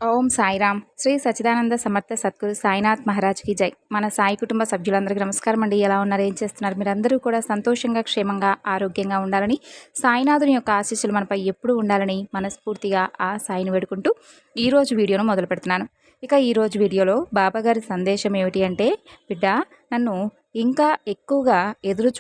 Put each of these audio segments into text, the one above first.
ఓం సాయిరామ్. శ్రీ సచ్చిదానంద సమర్థ సద్గురు సాయినాథ్ మహారాజ్కి జై. మన సాయి కుటుంబ సభ్యులందరికీ నమస్కారం అండి. ఎలా ఉన్నారు, ఏం చేస్తున్నారు? మీరందరూ కూడా సంతోషంగా, క్షేమంగా, ఆరోగ్యంగా ఉండాలని, సాయినాథుని యొక్క ఆశీస్సులు మనపై ఎప్పుడూ ఉండాలని మనస్ఫూర్తిగా ఆ సాయిని వేడుకుంటూ ఈరోజు వీడియోను మొదలు పెడుతున్నాను. ఇక ఈరోజు వీడియోలో బాబాగారి సందేశం ఏమిటి అంటే, బిడ్డ, నన్ను ఇంకా ఎక్కువగా ఎదురు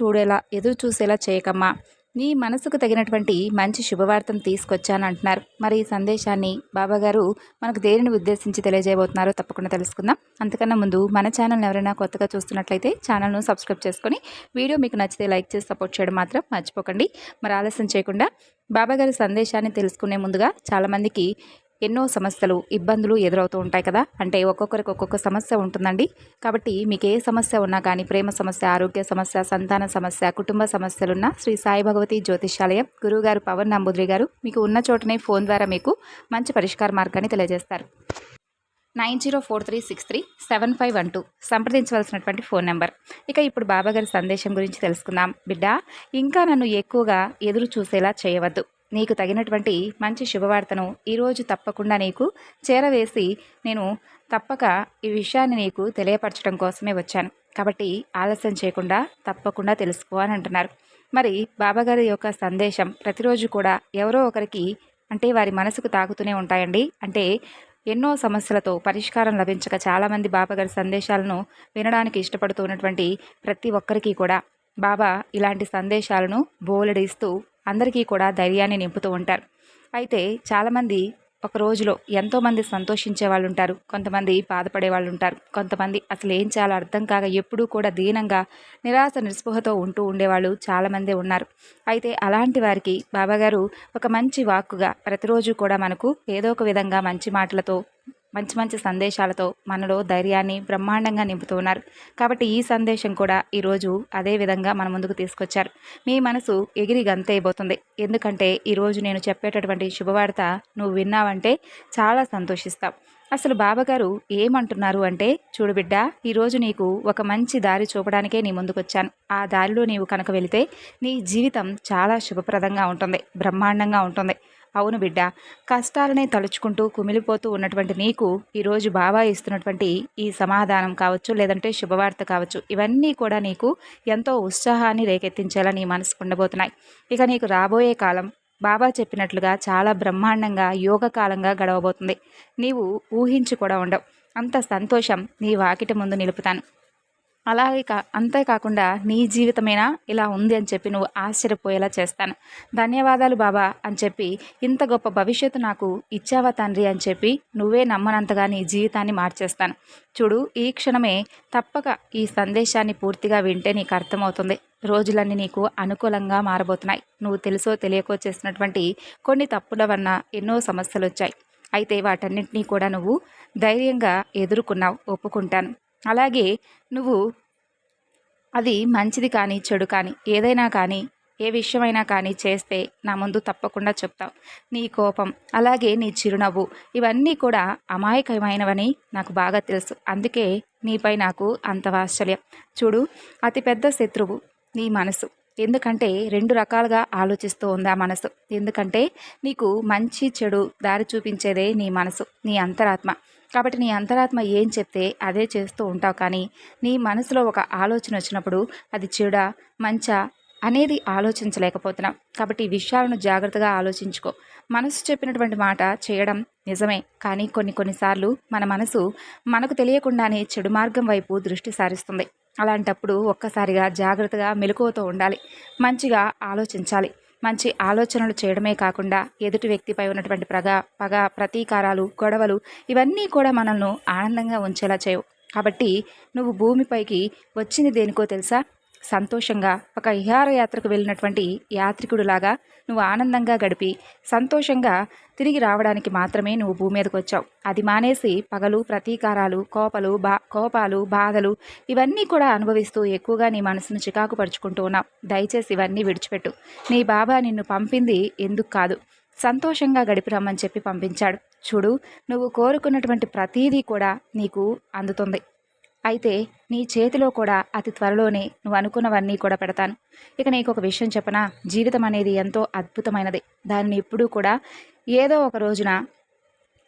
చూసేలా చేయకమ్మా, నీ మనసుకు తగినటువంటి మంచి శుభవార్తను తీసుకొచ్చాను అంటున్నారు. మరి ఈ సందేశాన్ని బాబాగారు మనకు దేనిని ఉద్దేశించి తెలియజేయబోతున్నారో తప్పకుండా తెలుసుకుందాం. అంతకన్నా ముందు మన ఛానల్ని ఎవరైనా కొత్తగా చూస్తున్నట్లయితే ఛానల్ను సబ్స్క్రైబ్ చేసుకొని వీడియో మీకు నచ్చితే లైక్ చేసి సపోర్ట్ చేయడం మాత్రం మర్చిపోకండి. మరి ఆలస్యం చేయకుండా బాబాగారి సందేశాన్ని తెలుసుకునే ముందుగా చాలామందికి ఎన్నో సమస్యలు, ఇబ్బందులు ఎదురవుతూ ఉంటాయి కదా. అంటే ఒక్కొక్కరికి ఒక్కొక్క సమస్య ఉంటుందండి. కాబట్టి మీకు ఏ సమస్య ఉన్నా కానీ, ప్రేమ సమస్య, ఆరోగ్య సమస్య, సంతాన సమస్య, కుటుంబ సమస్యలున్నా శ్రీ సాయి భగవతి జ్యోతిషాలయం గురువుగారు పవన్ నంబూద్రి గారు మీకు ఉన్న చోటనే ఫోన్ ద్వారా మీకు మంచి పరిష్కార మార్గాన్ని తెలియజేస్తారు. 9043637512 సంప్రదించవలసినటువంటి ఫోన్ నెంబర్. ఇక ఇప్పుడు బాబాగారి సందేశం గురించి తెలుసుకుందాం. బిడ్డ, ఇంకా నన్ను ఎక్కువగా ఎదురు చూసేలా చేయవద్దు. నీకు తగినటువంటి మంచి శుభవార్తను ఈరోజు తప్పకుండా నీకు చేరవేసి నేను తప్పక ఈ విషయాన్ని నీకు తెలియపరచడం కోసమే వచ్చాను. కాబట్టి ఆలస్యం చేయకుండా తప్పకుండా తెలుసుకో అని అంటున్నారు. మరి బాబాగారి యొక్క సందేశం ప్రతిరోజు కూడా ఎవరో ఒకరికి అంటే వారి మనసుకు తాకుతూనే ఉంటాయండి. అంటే ఎన్నో సమస్యలతో పరిష్కారం లభించక చాలామంది బాబాగారి సందేశాలను వినడానికి ఇష్టపడుతూ ఉన్నటువంటి ప్రతి ఒక్కరికి కూడా బాబా ఇలాంటి సందేశాలను బోలెడిస్తూ అందరికీ కూడా ధైర్యాన్ని నింపుతూ ఉంటారు. అయితే చాలామంది ఒక రోజులో ఎంతోమంది సంతోషించే వాళ్ళు ఉంటారు, కొంతమంది బాధపడే వాళ్ళు ఉంటారు, కొంతమంది అసలు ఏం చేయాలో అర్థం కాక ఎప్పుడూ కూడా దీనంగా నిరాశ నిస్పృహతో ఉండేవాళ్ళు చాలామంది ఉన్నారు. అయితే అలాంటి వారికి బాబాగారు ఒక మంచి వాక్కుగా ప్రతిరోజు కూడా మనకు ఏదో ఒక విధంగా మంచి మాటలతో, మంచి మంచి సందేశాలతో మనలో ధైర్యాన్ని బ్రహ్మాండంగా నింపుతూ ఉన్నారు. కాబట్టి ఈ సందేశం కూడా ఈరోజు అదే విధంగా మన ముందుకు తీసుకొచ్చారు. మీ మనసు ఎగిరి గంతైపోతుంది. ఎందుకంటే ఈరోజు నేను చెప్పేటటువంటి శుభవార్త నువ్వు విన్నావంటే చాలా సంతోషిస్తావు. అసలు బాబాగారు ఏమంటున్నారు అంటే, చూడు బిడ్డ, ఈరోజు నీకు ఒక మంచి దారి చూపడానికే నీ ముందుకొచ్చాను. ఆ దారిలో నీవు కనుక వెళితే నీ జీవితం చాలా శుభప్రదంగా ఉంటుంది, బ్రహ్మాండంగా ఉంటుంది. అవును బిడ్డ, కష్టాలనే తలుచుకుంటూ కుమిలిపోతూ ఉన్నటువంటి నీకు ఈరోజు బాబా ఇస్తున్నటువంటి ఈ సమాధానం కావచ్చు, లేదంటే శుభవార్త కావచ్చు, ఇవన్నీ కూడా నీకు ఎంతో ఉత్సాహాన్ని రేకెత్తించేలా నీ మనసుకు ఉండబోతున్నాయి. ఇక నీకు రాబోయే కాలం బాబా చెప్పినట్లుగా చాలా బ్రహ్మాండంగా యోగకాలంగా గడవబోతుంది. నీవు ఊహించి కూడా ఉండవు అంత సంతోషం నీ వాకిట ముందు నిలుపుతాను. అలాగే అంతేకాకుండా నీ జీవితమైనా ఇలా ఉంది అని చెప్పి నువ్వు ఆశ్చర్యపోయేలా చేస్తాను. ధన్యవాదాలు బాబా అని చెప్పి, ఇంత గొప్ప భవిష్యత్తు నాకు ఇచ్చావా తండ్రి అని చెప్పి నువ్వే నమ్మనంతగా నీ జీవితాన్ని మార్చేస్తాను. చూడు, ఈ క్షణమే తప్పక ఈ సందేశాన్ని పూర్తిగా వింటే నీకు అర్థమవుతుంది. రోజులన్నీ నీకు అనుకూలంగా మారబోతున్నాయి. నువ్వు తెలుసో తెలియకో చేసినటువంటి కొన్ని తప్పుల వలన ఎన్నో సమస్యలు వచ్చాయి. అయితే వాటన్నింటినీ కూడా నువ్వు ధైర్యంగా ఎదుర్కొన్నావు, ఒప్పుకుంటాను. అలాగే నువ్వు అది మంచిది కానీ చెడు కానీ ఏదైనా కానీ ఏ విషయమైనా కానీ చేస్తే నా ముందు తప్పకుండా చెప్తావు. నీ కోపం, అలాగే నీ చిరునవ్వు, ఇవన్నీ కూడా అమాయకమైనవని నాకు బాగా తెలుసు. అందుకే నీపై నాకు అంత వాత్సల్యం. చూడు, అతిపెద్ద శత్రువు నీ మనసు. ఎందుకంటే రెండు రకాలుగా ఆలోచిస్తూ ఉందా మనసు. ఎందుకంటే నీకు మంచి చెడు దారి చూపించేదే నీ మనసు, నీ అంతరాత్మ. కాబట్టి నీ అంతరాత్మ ఏం చెప్తే అదే చేస్తూ ఉంటావు. కానీ నీ మనసులో ఒక ఆలోచన వచ్చినప్పుడు అది చెడా మంచా అనేది ఆలోచించలేకపోతున్నావు. కాబట్టి ఈ విషయాలను జాగ్రత్తగా ఆలోచించుకో. మనసు చెప్పినటువంటి మాట చేయడం నిజమే, కానీ కొన్నిసార్లు మన మనసు మనకు తెలియకుండానే చెడు మార్గం వైపు దృష్టి సారిస్తుంది. అలాంటప్పుడు ఒక్కసారిగా జాగ్రత్తగా మెలకువతో ఉండాలి, మంచిగా ఆలోచించాలి. మంచి ఆలోచనలు చేయడమే కాకుండా ఎదుటి వ్యక్తిపై ఉన్నటువంటి పగ, ప్రతీకారాలు, గొడవలు, ఇవన్నీ కూడా మనల్ని ఆనందంగా ఉంచేలా చేయవు. కాబట్టి నువ్వు భూమిపైకి వచ్చింది దేనికో తెలుసా? సంతోషంగా ఒక విహారయాత్రకు వెళ్ళినటువంటి యాత్రికుడిలాగా నువ్వు ఆనందంగా గడిపి సంతోషంగా తిరిగి రావడానికి మాత్రమే నువ్వు భూమి మీదకి వచ్చావు. అది మానేసి పగలు, ప్రతీకారాలు, కోపాలు, బాధలు ఇవన్నీ కూడా అనుభవిస్తూ ఎక్కువగా నీ మనసును చికాకు పరుచుకుంటూ ఉన్నావు. దయచేసి ఇవన్నీ విడిచిపెట్టు. నీ బాబా నిన్ను పంపింది ఎందుకు కాదు, సంతోషంగా గడిపి రమ్మని చెప్పి పంపించాడు. చూడు, నువ్వు కోరుకున్నటువంటి ప్రతీదీ కూడా నీకు అందుతుంది. అయితే నీ చేతిలో కూడా అతి త్వరలోనే నువ్వు అనుకున్నవన్నీ కూడా పెడతాను. ఇక నీకు ఒక విషయం చెప్పనా, జీవితం అనేది ఎంతో అద్భుతమైనది. దానిని ఎప్పుడూ కూడా ఏదో ఒక రోజున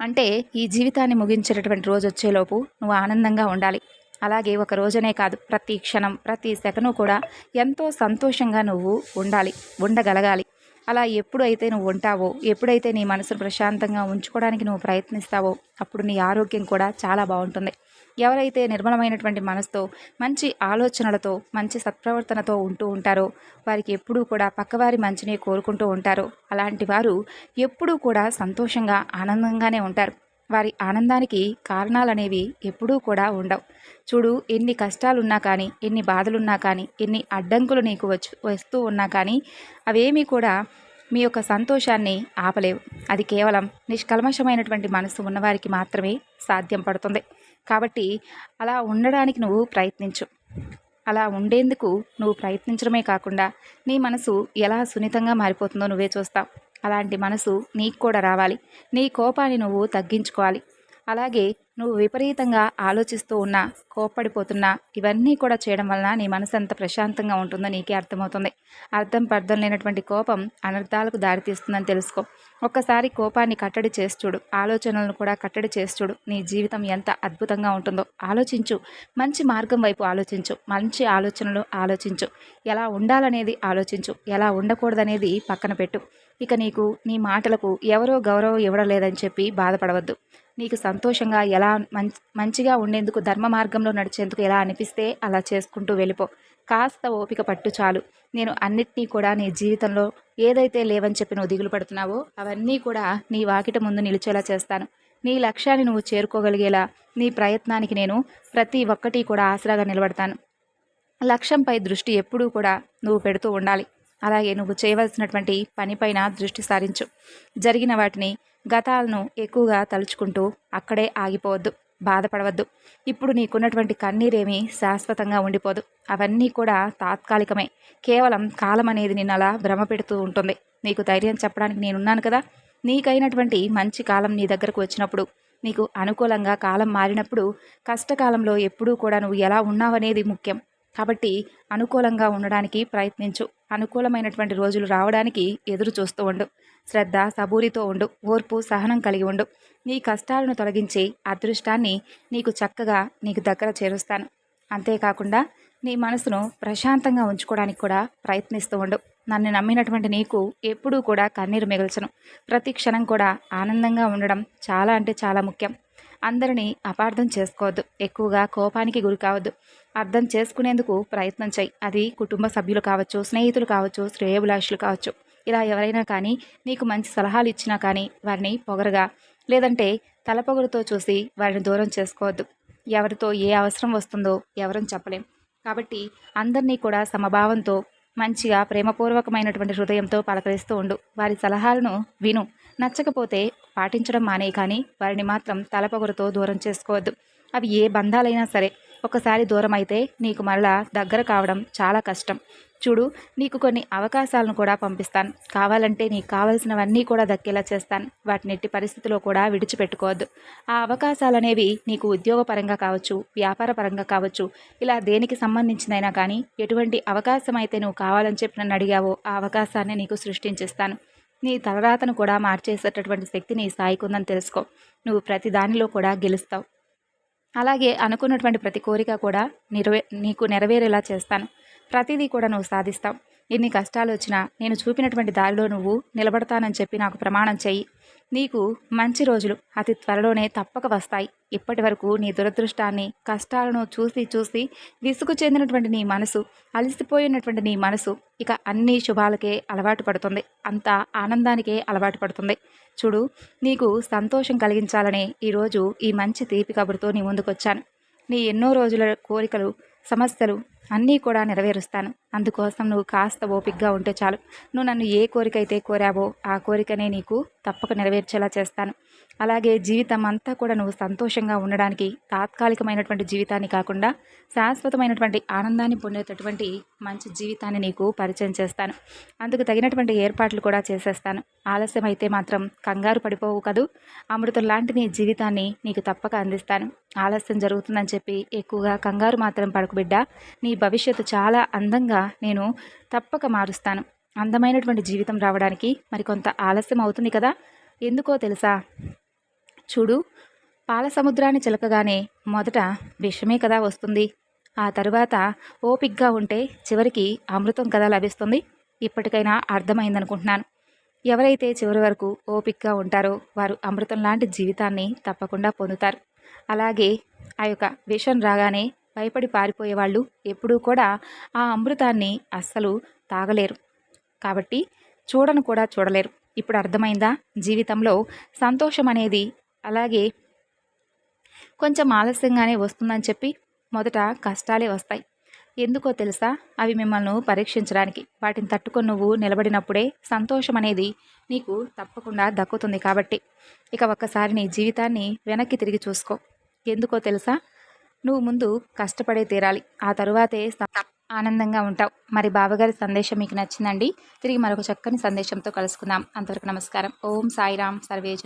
అంటే ఈ జీవితాన్ని ముగించేటటువంటి రోజు వచ్చేలోపు నువ్వు ఆనందంగా ఉండాలి. అలాగే ఒక రోజనే కాదు, ప్రతి క్షణం ప్రతి సెకను కూడా ఎంతో సంతోషంగా నువ్వు ఉండాలి, ఉండగలగాలి. అలా ఎప్పుడైతే నువ్వు ఉంటావో, ఎప్పుడైతే నీ మనసును ప్రశాంతంగా ఉంచుకోవడానికి నువ్వు ప్రయత్నిస్తావో అప్పుడు నీ ఆరోగ్యం కూడా చాలా బాగుంటుంది. ఎవరైతే నిర్మలమైనటువంటి మనసుతో, మంచి ఆలోచనలతో, మంచి సత్ప్రవర్తనతో ఉంటూ ఉంటారో వారికి ఎప్పుడూ కూడా పక్కవారి మంచిని కోరుకుంటూ ఉంటారో అలాంటి వారు ఎప్పుడూ కూడా సంతోషంగా ఆనందంగానే ఉంటారు. వారి ఆనందానికి కారణాలనేవి ఎప్పుడూ కూడా ఉండవు. చూడు, ఎన్ని కష్టాలున్నా కానీ, ఎన్ని బాధలున్నా కానీ, ఎన్ని అడ్డంకులు నీకు వస్తూ ఉన్నా కానీ అవేమీ కూడా మీ యొక్క సంతోషాన్ని ఆపలేవు. అది కేవలం నిష్కల్మషమైనటువంటి మనసు ఉన్నవారికి మాత్రమే సాధ్యం పడుతుంది. కాబట్టి అలా ఉండడానికి నువ్వు ప్రయత్నించు. అలా ఉండేందుకు నువ్వు ప్రయత్నించడమే కాకుండా నీ మనసు ఎలా సున్నితంగా మారిపోతుందో నువ్వే చూస్తావు. అలాంటి మనసు నీకు కూడా రావాలి. నీ కోపాన్ని నువ్వు తగ్గించుకోవాలి. అలాగే నువ్వు విపరీతంగా ఆలోచిస్తూ ఉన్నా, కోప్పడిపోతున్నా ఇవన్నీ కూడా చేయడం వలన నీ మనసు ఎంత ప్రశాంతంగా ఉంటుందో నీకే అర్థమవుతుంది. పర్థం లేనటువంటి కోపం అనర్థాలకు దారితీస్తుందని తెలుసుకో. ఒక్కసారి కోపాన్ని కట్టడి చేసి చూడు, ఆలోచనలను కూడా కట్టడి చేసి చూడు. నీ జీవితం ఎంత అద్భుతంగా ఉంటుందో ఆలోచించు. మంచి మార్గం వైపు ఆలోచించు. మంచి ఆలోచనలు ఆలోచించు. ఎలా ఉండాలనేది ఆలోచించు. ఎలా ఉండకూడదనేది పక్కన పెట్టు. ఇక నీకు నీ మాటలకు ఎవరో గౌరవం ఇవ్వడం లేదని చెప్పి బాధపడవద్దు. నీకు సంతోషంగా ఎలా మంచిగా ఉండేందుకు, ధర్మ మార్గంలో నడిచేందుకు ఎలా అనిపిస్తే అలా చేసుకుంటూ వెళ్ళిపో. కాస్త ఓపిక పట్టు చాలు. నేను అన్నిటినీ కూడా నీ జీవితంలో ఏదైతే లేవని చెప్పి నువ్వు దిగులు పడుతున్నావో అవన్నీ కూడా నీ వాకిట ముందు నిలిచేలా చేస్తాను. నీ లక్ష్యాన్ని నువ్వు చేరుకోగలిగేలా నీ ప్రయత్నానికి నేను ప్రతి ఒక్కటి కూడా ఆసరాగా నిలబడతాను. లక్ష్యంపై దృష్టి ఎప్పుడూ కూడా నువ్వు పెడుతూ ఉండాలి. అలాగే నువ్వు చేయవలసినటువంటి పనిపైన దృష్టి సారించు. జరిగిన వాటిని, గతాలను ఎక్కువగా తలుచుకుంటూ అక్కడే ఆగిపోవద్దు, బాధపడవద్దు. ఇప్పుడు నీకున్నటువంటి కన్నీరేమీ శాశ్వతంగా ఉండిపోదు. అవన్నీ కూడా తాత్కాలికమే. కేవలం కాలం అనేది నిన్ను అలా భ్రమ పెడుతూ ఉంటుంది. నీకు ధైర్యం చెప్పడానికి నేనున్నాను కదా. నీకైనటువంటి మంచి కాలం నీ దగ్గరకు వచ్చినప్పుడు, నీకు అనుకూలంగా కాలం మారినప్పుడు, కష్టకాలంలో ఎప్పుడూ కూడా నువ్వు ఎలా ఉన్నావనేది ముఖ్యం. కాబట్టి అనుకూలంగా ఉండడానికి ప్రయత్నించు. అనుకూలమైనటువంటి రోజులు రావడానికి ఎదురు చూస్తూ ఉండు. శ్రద్ధ, సబూరితో ఉండు. ఓర్పు, సహనం కలిగి ఉండు. నీ కష్టాలను తొలగించి అదృష్టాన్ని నీకు చక్కగా నీకు దగ్గర చేరుస్తాను. అంతేకాకుండా నీ మనసును ప్రశాంతంగా ఉంచుకోవడానికి కూడా ప్రయత్నిస్తూ ఉండు. నన్ను నమ్మినటువంటి నీకు ఎప్పుడూ కూడా కన్నీరు మిగల్చను. ప్రతి క్షణం కూడా ఆనందంగా ఉండడం చాలా అంటే చాలా ముఖ్యం. అందరినీ అపార్థం చేసుకోవద్దు. ఎక్కువగా కోపానికి గురి కావద్దు. అర్థం చేసుకునేందుకు ప్రయత్నం చేయి. అది కుటుంబ సభ్యులు కావచ్చు, స్నేహితులు కావచ్చు, శ్రేయోభిలాషులు కావచ్చు. ఇలా ఎవరైనా కానీ నీకు మంచి సలహాలు ఇచ్చినా కానీ వారిని పొగరగా, లేదంటే తలపొగరుతో చూసి వారిని దూరం చేసుకోవద్దు. ఎవరితో ఏ అవసరం వస్తుందో ఎవరని చెప్పలేం. కాబట్టి అందరినీ కూడా సమభావంతో, మంచిగా ప్రేమపూర్వకమైనటువంటి హృదయంతో పలకరిస్తూ ఉండు. వారి సలహాలను విను. నచ్చకపోతే పాటించడం మానే, కానీ వారిని మాత్రం తలపొగరుతో దూరం చేసుకోవద్దు. అవి ఏ బంధాలైనా సరే ఒకసారి దూరం అయితే నీకు మరలా దగ్గర కావడం చాలా కష్టం. చూడు, నీకు కొన్ని అవకాశాలను కూడా పంపిస్తాను. కావాలంటే నీకు కావలసినవన్నీ కూడా దక్కేలా చేస్తాను. వాటిని ఎట్టి పరిస్థితిలో కూడా విడిచిపెట్టుకోవద్దు. ఆ అవకాశాలనేవి నీకు ఉద్యోగపరంగా కావచ్చు, వ్యాపార పరంగా కావచ్చు, ఇలా దేనికి సంబంధించినైనా కానీ ఎటువంటి అవకాశం అయితే నువ్వు కావాలని చెప్పి నన్ను అడిగావో ఆ అవకాశాన్ని నీకు సృష్టించిస్తాను. నీ తలరాతను కూడా మార్చేసేటటువంటి శక్తి నీ స్థాయికి ఉందని తెలుసుకో. నువ్వు ప్రతి దానిలో కూడా గెలుస్తావు. అలాగే అనుకున్నటువంటి ప్రతి కోరిక కూడా నీకు నెరవేరేలా చేస్తాను. ప్రతిదీ కూడా నువ్వు సాధిస్తావు. ఎన్ని కష్టాలు వచ్చినా నేను చూపినటువంటి దారిలో నువ్వు నిలబడతానని చెప్పి నాకు ప్రమాణం చెయ్యి. నీకు మంచి రోజులు అతి త్వరలోనే తప్పక వస్తాయి. ఇప్పటి వరకు నీ దురదృష్టాన్ని, కష్టాలను చూసి చూసి విసుగు చెందినటువంటి నీ మనసు, అలసిపోయినటువంటి నీ మనసు ఇక అన్ని శుభాలకే అలవాటు పడుతుంది. అంత ఆనందానికే అలవాటు పడుతుంది. చూడు, నీకు సంతోషం కలిగించాలనే ఈరోజు ఈ మంచి తీపి కబురుతో నీ ముందుకొచ్చాను. నీ ఎన్నో రోజుల కోరికలు, సమస్యలు అన్నీ కూడా నెరవేరుస్తాను. అందుకోసం నువ్వు కాస్త ఓపికగా ఉంటే చాలు. నువ్వు నన్ను ఏ కోరిక అయితే కోరావో ఆ కోరికనే నీకు తప్పక నెరవేర్చేలా చేస్తాను. అలాగే జీవితం అంతా కూడా నువ్వు సంతోషంగా ఉండడానికి, తాత్కాలికమైనటువంటి జీవితాన్ని కాకుండా శాశ్వతమైనటువంటి ఆనందాన్ని పొందేటటువంటి మంచి జీవితాన్ని నీకు పరిచయం చేస్తాను. అందుకు తగినటువంటి ఏర్పాట్లు కూడా చేసేస్తాను. ఆలస్యం అయితే మాత్రం కంగారు పడిపోవు కదూ. అమృతం లాంటి నీ జీవితాన్ని నీకు తప్పక అందిస్తాను. ఆలస్యం జరుగుతుందని చెప్పి ఎక్కువగా కంగారు మాత్రం పడకు బిడ్డ. నీ భవిష్యత్తు చాలా అందంగా నేను తప్పక మారుస్తాను. అందమైనటువంటి జీవితం రావడానికి మరికొంత ఆలస్యం అవుతుంది కదా. ఎందుకో తెలుసా? చూడు, పాల సముద్రాన్ని చిలకగానే మొదట విషమే కదా వస్తుంది. ఆ తరువాత ఓపిగ్గా ఉంటే చివరికి అమృతం కదా లభిస్తుంది. ఇప్పటికైనా అర్థమైందనుకుంటున్నాను. ఎవరైతే చివరి వరకు ఓపిగ్గా ఉంటారో వారు అమృతం లాంటి జీవితాన్ని తప్పకుండా పొందుతారు. అలాగే ఆ యొక్క విషం రాగానే భయపడి పారిపోయే వాళ్ళు ఎప్పుడూ కూడా ఆ అమృతాన్ని అస్సలు తాగలేరు. కాబట్టి చూడను కూడా చూడలేరు. ఇప్పుడు అర్థమైందా? జీవితంలో సంతోషం అనేది అలాగే కొంచెం ఆలస్యంగానే వస్తుందని చెప్పి మొదట కష్టాలే వస్తాయి. ఎందుకో తెలుసా? అవి మిమ్మల్ని పరీక్షించడానికి. వాటిని తట్టుకొని నువ్వు నిలబడినప్పుడే సంతోషం అనేది నీకు తప్పకుండా దక్కుతుంది. కాబట్టి ఇక ఒక్కసారి నీ జీవితాన్ని వెనక్కి తిరిగి చూసుకో. ఎందుకో తెలుసా? నువ్వు ముందు కష్టపడే తీరాలి. ఆ తరువాతే ఆనందంగా ఉంటావు. మరి బాబాగారి సందేశం మీకు నచ్చిందండి. తిరిగి మరొక చక్కని సందేశంతో కలుసుకుందాం. అంతవరకు నమస్కారం. ఓం సాయిరాం. సర్వేజన్.